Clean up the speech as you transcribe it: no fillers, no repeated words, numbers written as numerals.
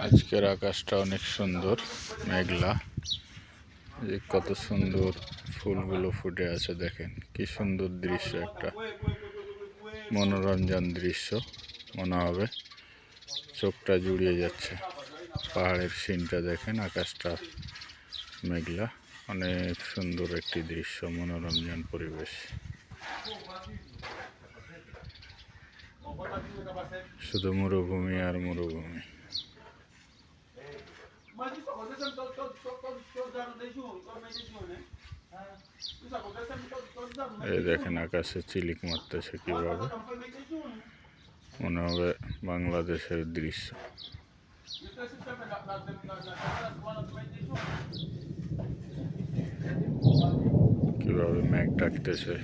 আজকের আকাশটা অনেক সুন্দর, মেঘলা। যে কত সুন্দর ফুলগুলো ফুটে আছে, দেখেন কি সুন্দর দৃশ্য, একটা মনোরঞ্জন দৃশ্য মনে হবে, চোখটা জুড়িয়ে যাচ্ছে। পাহাড়ের সিনটা দেখেন, আকাশটা মেঘলা, অনেক সুন্দর একটি দৃশ্য, মনোরঞ্জন পরিবেশ। শুধু মরুভূমি আর মরুভূমি। এই দেখেন আকাশে চিলিক মারতেছে কিভাবে, মনে হবে বাংলাদেশের দৃশ্য। কিভাবে মেঘ ডাকতেছে।